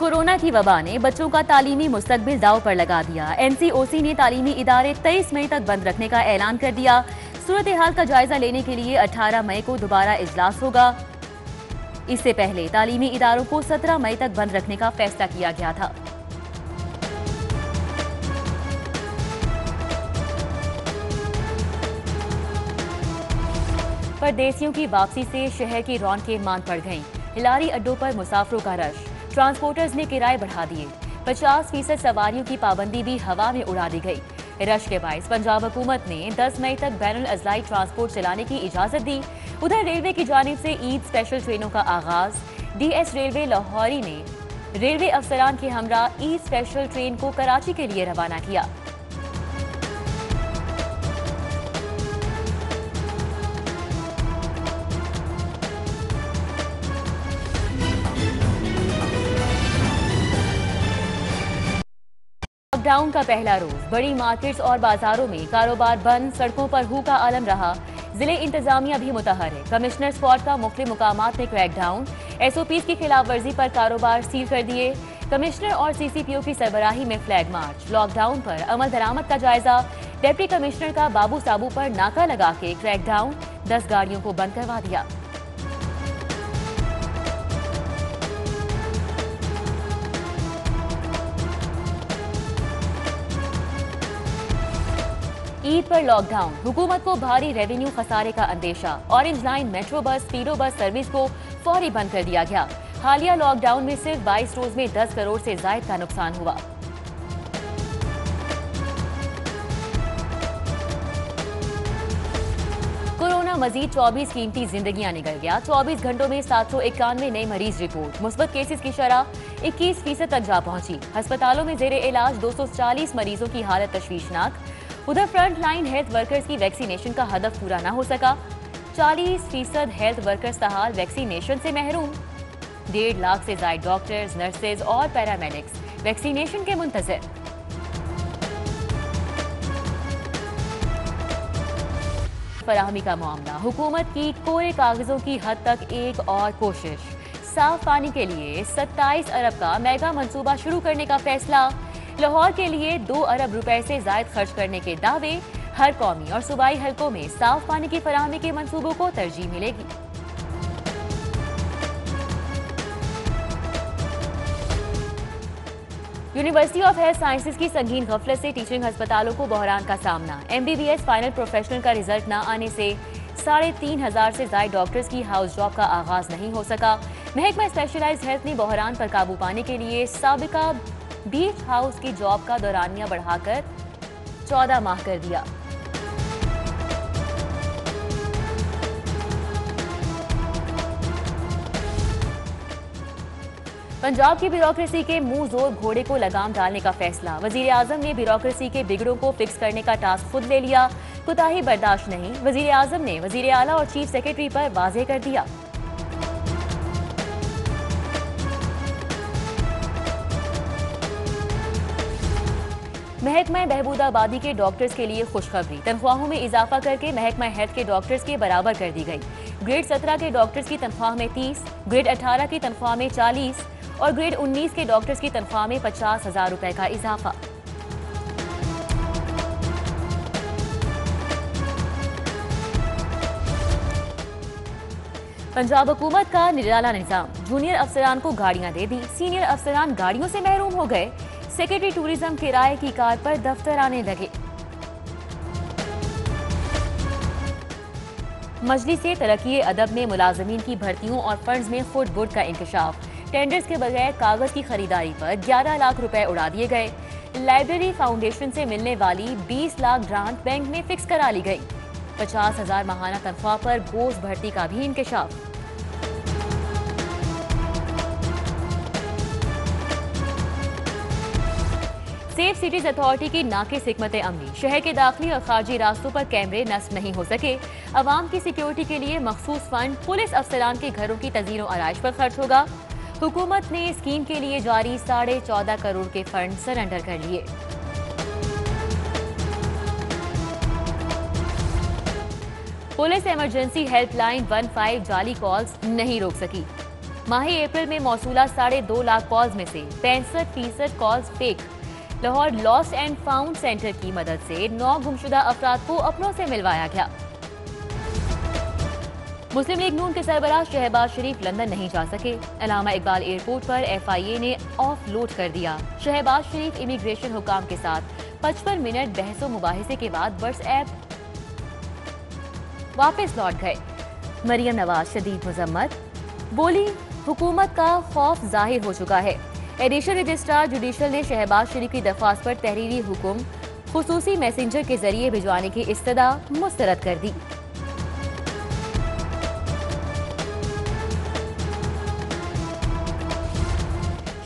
Corona की वबा ने बच्चों का तालीमी मुस्तकबिल दांव पर लगा दिया। एनसीओसी ने तालीमी इदारे 23 मई तक बंद रखने का ऐलान कर दिया। सूरत हाल का जायजा लेने के लिए 18 मई को दोबारा इजलास होगा। इससे पहले तालीमी इदारों को 17 मई तक बंद रखने का फैसला किया गया था। परदेसियों की वापसी से शहर की रौनकें मांद पड़ गईं। हिलारी अड्डों पर मुसाफिरों का रश। ट्रांसपोर्टर्स ने किराए बढ़ा दिए। 50% सवारियों की पाबंदी भी हवा में उड़ा दी गई। रश के बायस पंजाब हुकूमत ने 10 मई तक बैनुल अज़लाई ट्रांसपोर्ट चलाने की इजाजत दी। उधर रेलवे की जानिब से ईद स्पेशल ट्रेनों का आगाज। डीएस रेलवे लाहौरी ने रेलवे अफसरान के हमरा ईद स्पेशल ट्रेन को कराची के लिए रवाना किया। लॉकडाउन का पहला रोज बड़ी मार्केट्स और बाजारों में कारोबार बंद, सड़कों पर हू का आलम रहा। जिले इंतजामिया भी मुतहर है। कमिश्नर स्पॉट का मुख्तलिफ मुकामात में क्रैकडाउन। एसओपीज की खिलाफ वर्जी पर कारोबार सील कर दिए। कमिश्नर और सीसीपीओ की सरबराही में फ्लैग मार्च। लॉकडाउन पर अमल दरामद का जायजा। डिप्टी कमिश्नर का बाबू साबू पर नाका लगा के क्रैकडाउन। 10 गाड़ियों को बंद करवा दिया। ईद पर लॉकडाउन, हुकूमत को भारी रेवेन्यू खसारे का अंदेशा। Orange line, metro bus, स्पीडो bus service को फौरी बंद कर दिया गया। हालिया लॉकडाउन में सिर्फ 22 रोज में 10 करोड़ से ज्यादा का नुकसान हुआ। कोरोना मजीद 24 कीमती जिंदगियां निकल गया। 24 घंटों में 791 नए मरीज रिपोर्ट। मुस्बत केसेस की शरह 21% तक जा पहुंची। अस्पतालों में जेरे इलाज 240 मरीजों की हालत तशवीशनाक। उधर फ्रंट लाइन हेल्थ वर्कर्स की वैक्सीनेशन का हदफ पूरा न हो सका। 40% हेल्थ वर्कर्स तहाल वैक्सीनेशन से महरूम। 1.5 लाख से ज्यादा डॉक्टर्स, नर्सेज और पैरामेडिक्स वैक्सीनेशन के मुंतज़िर। फराहमी का मामला, हुकूमत की कोरे कागजों की हद तक एक और कोशिश। साफ पानी के लिए 27 अरब का मेगा मंसूबा शुरू करने का फैसला। लाहौर के लिए 2 अरब रुपए से ज्यादा खर्च करने के दावे। हर कौमी और सूबाई हलकों में साफ पानी की फराहमी के मंसूबों को तरजीह मिलेगी। यूनिवर्सिटी ऑफ हेल्थ साइंसेज की संगीन गफलत से टीचिंग अस्पतालों को बहरान का सामना। एमबीबीएस फाइनल प्रोफेशनल का रिजल्ट न आने से 3,500 से ज्यादा डॉक्टर्स की हाउस जॉब का आगाज नहीं हो सका। महकमा स्पेशलाइज्ड हेल्थ ने बहरान पर काबू पाने के लिए साबिका बीच हाउस की जॉब का दौरानिया बढ़ाकर 14 माह कर दिया। पंजाब की ब्यूरोक्रेसी के मुंह जोर घोड़े को लगाम डालने का फैसला। वजीर आजम ने ब्यूरोक्रेसी के बिगड़ों को फिक्स करने का टास्क खुद ले लिया। कुताही बर्दाश्त नहीं, वजीर आजम ने वजीर आला और चीफ सेक्रेटरी पर वाजे कर दिया। महकमा बहबूदाबादी के डॉक्टर्स के लिए खुशखबरी। तनख्वाहों में इजाफा करके महकमा हेल्थ के डॉक्टर्स के बराबर कर दी गई। ग्रेड 17 के डॉक्टर्स की तनख्वाह में 30, ग्रेड 18 की तनख्वाह में 40 और ग्रेड 19 के डॉक्टर्स की तनख्वाह में 50,000 रुपए का इजाफा। पंजाब हुकूमत का निराला निजाम। जूनियर अफसरान को गाड़ियां दे दी, सीनियर अफसरान गाड़ियों से महरूम हो गए। सेक्रेटरी टूरिज्म किराए की कार पर दफ्तर आने लगे। मजलिस तरक्की अदब में मुलाजमीन की भर्तियों और फंड्स में खुद बुद का इंकशाफ। टेंडर्स के बगैर कागज की खरीदारी पर 11 लाख रुपए उड़ा दिए गए। लाइब्रेरी फाउंडेशन से मिलने वाली 20 लाख ग्रांट बैंक में फिक्स करा ली गई। 50,000 माहाना तनख्वाह पर गोश्त भर्ती का भी इंकशाफ। सेफ सिटीज अथॉरिटी की नाकिस हिकमत अमली। शहर के दाखिली और खारजी रास्तों पर कैमरे नस्ब नहीं हो सके। अवाम की सिक्योरिटी के लिए मखसूस फंड पुलिस अफसरान के घरों की तज़ीर आराइश पर खर्च होगा। हुकूमत ने स्कीम के लिए जारी 14.5 करोड़ के फंड सरेंडर कर लिए। पुलिस इमरजेंसी हेल्पलाइन 15 जाली कॉल्स नहीं रोक सकी। माही अप्रैल में मौसूला 2.5 लाख कॉल्स में से 65% calls fake. Lahore lost and found centre की मदद से 9 गुमशुदा अफराद को अपनों से मिलवाया गया। मुस्लिम लीग नून के सरबराह शहबाज शरीफ लंदन नहीं जा सके। अल्लामा इकबाल एयरपोर्ट पर FIA ने ऑफ लोड कर दिया। शहबाज शरीफ इमिग्रेशन हुकाम के साथ 55 मिनट बहसो मुबाहिसे के बाद व्हाट्सएप वापस लौट गए। मरियम नवाज शदीद मुजम्मत बोली, हुकूमत का खौफ जाहिर हो चुका है। एडिशनल रजिस्ट्रार जुडिशल ने शहबाज शरीफ की दरख्वास्त पर तहरीरी हुक्म खुसूसी मैसेंजर के जरिए भिजवाने की इस्तदा मुस्तरद कर दी।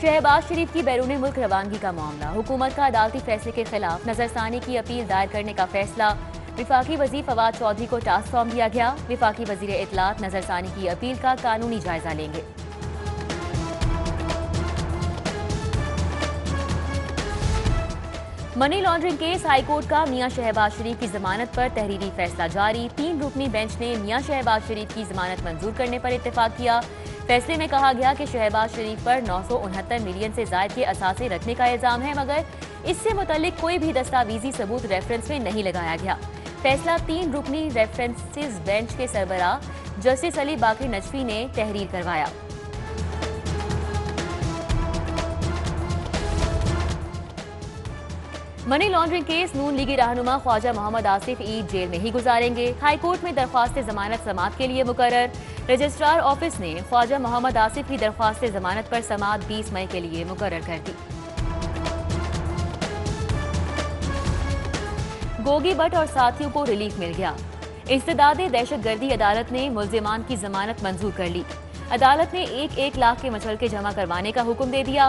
शहबाज शरीफ की बैरून मुल्क रवानगी का मामला, हुकूमत का अदालती फैसले के खिलाफ नजरसानी की अपील दायर करने का फैसला। विफाकी वजीर फवाद चौधरी को टास्क सौंप दिया गया। विफाकी वजीर इत्तलात नजरसानी की अपील का कानूनी जायजा लेंगे। मनी लॉन्ड्रिंग केस, हाईकोर्ट का मियां शहबाज शरीफ की जमानत पर तहरीरी फैसला जारी। 3 रुकनी बेंच ने मियां शहबाज शरीफ की जमानत मंजूर करने पर इत्तेफाक किया। फैसले में कहा गया कि शहबाज शरीफ पर 969 मिलियन से जायद के असासे रखने का इल्जाम है, मगर इससे मुतल्लिक कोई भी दस्तावेजी सबूत रेफरेंस में नहीं लगाया गया। फैसला 3 रुकनी रेफरेंसेस बेंच के सरबराह जस्टिस अली बाकी नजफी ने तहरीर करवाया। मनी लॉन्ड्रिंग केस, नून लीगी रहनुमा ख्वाजा मोहम्मद आसिफ ईद जेल में ही गुजारेंगे। हाईकोर्ट में दरख्वास्त जमानत समाअत के लिए मुकर्रर। रजिस्ट्रार ऑफिस ने ख्वाजा मोहम्मद आसिफ की दरख्वास्त जमानत पर समाअत 20 मई के लिए मुकर्रर कर दी। गोगी भट्ट और साथियों को रिलीफ मिल गया। इस्तेदादे दहशतगर्दी अदालत ने मुल्जिमान की जमानत मंजूर कर ली। अदालत ने 1-1 लाख के मचलके जमा करवाने का हुक्म दे दिया।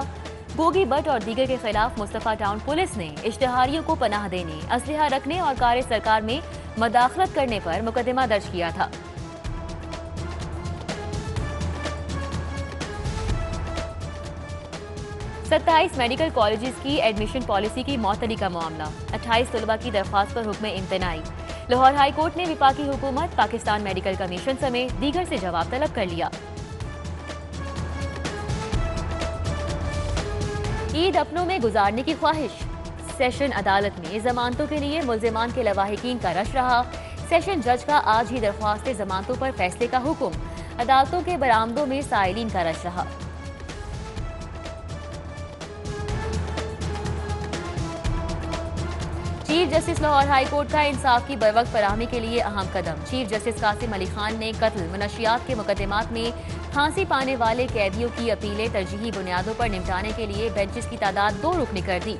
गोगी भट्ट और दीगर के खिलाफ मुस्तफा टाउन पुलिस ने इश्तिहारियों को पनाह देने, असलहा रखने और कार्य सरकार में मदाखलत करने पर मुकदमा दर्ज किया था। सत्ताईस मेडिकल कॉलेजेस की एडमिशन पॉलिसी की मौतली का मामला, 28 तलबा की दरख्वास्त पर हुक्म इम्तनाई। लाहौर हाई कोर्ट ने विफाकी हुकूमत, पाकिस्तान मेडिकल कमीशन समेत दीगर से जवाब तलब कर लिया। ईद अपनों में गुजारने की ख्वाहिश, सेशन अदालत में जमानतों के लिए मुल्जिमान के लवाहिकीन का रश रहा। सेशन जज का आज ही दरख्वास्त जमानतों पर फैसले का हुक्म। अदालतों के बरामदों में साइलिन का रश रहा। Chief justice Lahore high court का इंसाफ की बरवक्त फराहमी के लिए अहम कदम। चीफ जस्टिस कासिम अली खान ने कत्ल, मुनशियात के मुकदमात में फांसी पाने वाले कैदियों की अपीलें तरजीही बुनियादों पर निपटाने के लिए बेंचेस की तादाद 2 रुकनी कर दी।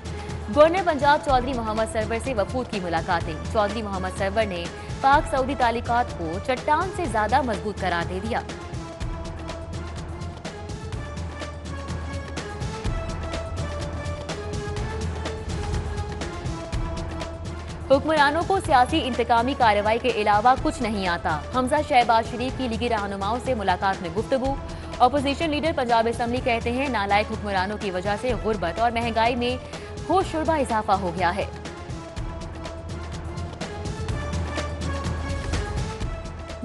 गवर्नर पंजाब चौधरी मोहम्मद सरवर से वफूद की मुलाकातें। चौधरी मोहम्मद सरवर ने पाक सऊदी ताल्लुकात को चट्टान से ज्यादा मजबूत करार दे दिया। हुक्मरानों को सियासी इंतकामी कार्रवाई के अलावा कुछ नहीं आता। हमजा शहबाज शरीफ की लीगी रहनुमाओं से मुलाकात में गुफ्तगू। अपोजिशन लीडर पंजाब असम्बली कहते हैं नालायक हुक्मरानों की वजह से गुर्बत और महंगाई में होशरुबा इजाफा हो गया है।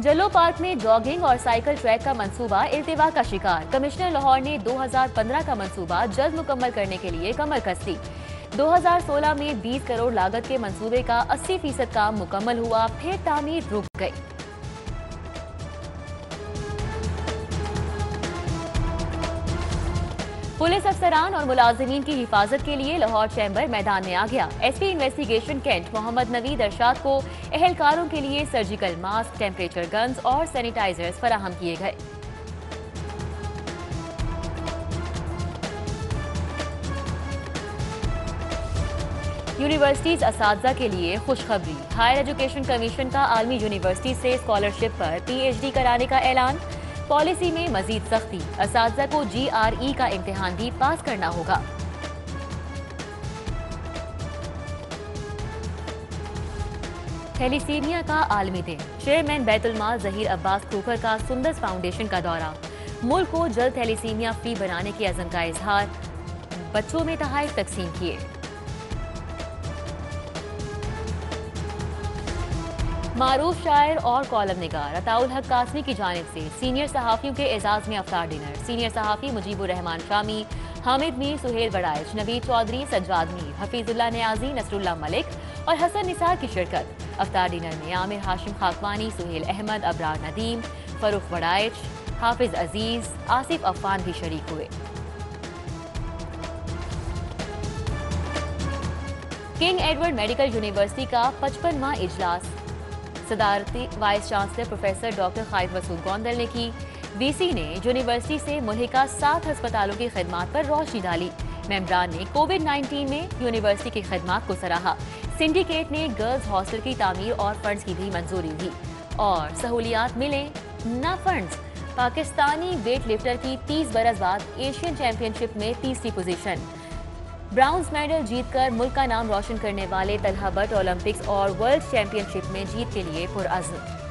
जलो पार्क में जॉगिंग और साइकिल ट्रैक का मंसूबा इल्तिवा का शिकार। कमिश्नर लाहौर ने 2015 का मंसूबा जल्द मुकम्मल करने के लिए कमर कस दी। 2016 में 20 करोड़ लागत के मंसूबे का 80% काम मुकम्मल हुआ, फिर तामीर रुक गई। पुलिस अफसरान और मुलाजिमीन की हिफाजत के लिए लाहौर चैम्बर मैदान में आ गया। SP investigation Cantt Mohammad Naveed Arshad को एहलकारों के लिए सर्जिकल मास्क, टेम्परेचर गन्स और सैनिटाइजर्स फराहम किए गए। यूनिवर्सिटीज असातिज़ा के लिए खुशखबरी। हायर एजुकेशन कमीशन का आलमी यूनिवर्सिटी से स्कॉलरशिप पर PhD कराने का ऐलान। पॉलिसी में मजीद सख्ती, असातिज़ा को GRE का इम्तिहान भी पास करना होगा। थैलीसीमिया का आलमी दिन, चेयरमैन बैतुल माल जहीर अब्बास खोखर का सुंदस फाउंडेशन का दौरा। मुल्क को जल्द थैलीसीमिया फ्री बनाने के अज़म का इजहार। बच्चों में तोहफे तकसीम किए। मारूफ शायर और कॉलम निगार अताउल हक कासमी की जानिब से सीनियर सहाफ़ियों के एजाज में अफ्तार डिनर। सीनियर सहाफ़ी मुजीबुर रहमान शामी, हामिद मीर, सुहेल बड़ाइच, नवीद चौधरी, सज्जाद मीर, हफीजुल्लाह नियाजी, नसरुल्लाह मलिक और हसन निसार की शिरकत। अफ्तार डिनर में आमिर हाशिम खाकवानी, सुहेल अहमद, अबरार नदीम, फरूख बड़ाइच, हाफिज अजीज, आसिफ अफान भी शरीक हुए। किंग एडवर्ड मेडिकल यूनिवर्सिटी का 55वां इजलास सदारती vice chancellor professor doctor Khalid Masood Gondal ने की। वीसी ने यूनिवर्सिटी से मुल्हिका 7 अस्पतालों की खिदमात पर रोशनी डाली। मेंबरान ने कोविड-19 में यूनिवर्सिटी की खिदमात को सराहा। सिंडिकेट ने गर्ल्स हॉस्टल की तामीर और फंड्स की भी मंजूरी दी। और सहूलियात मिले न फंड्स। पाकिस्तानी वेट लिफ्टर की 30 बरस बाद एशियन चैंपियनशिप में तीसरी पोजीशन। ब्राउन्स मेडल जीतकर मुल्क का नाम रोशन करने वाले तलहा भट्ट ओलंपिक्स और वर्ल्ड चैंपियनशिप में जीत के लिए पुरअज़्म।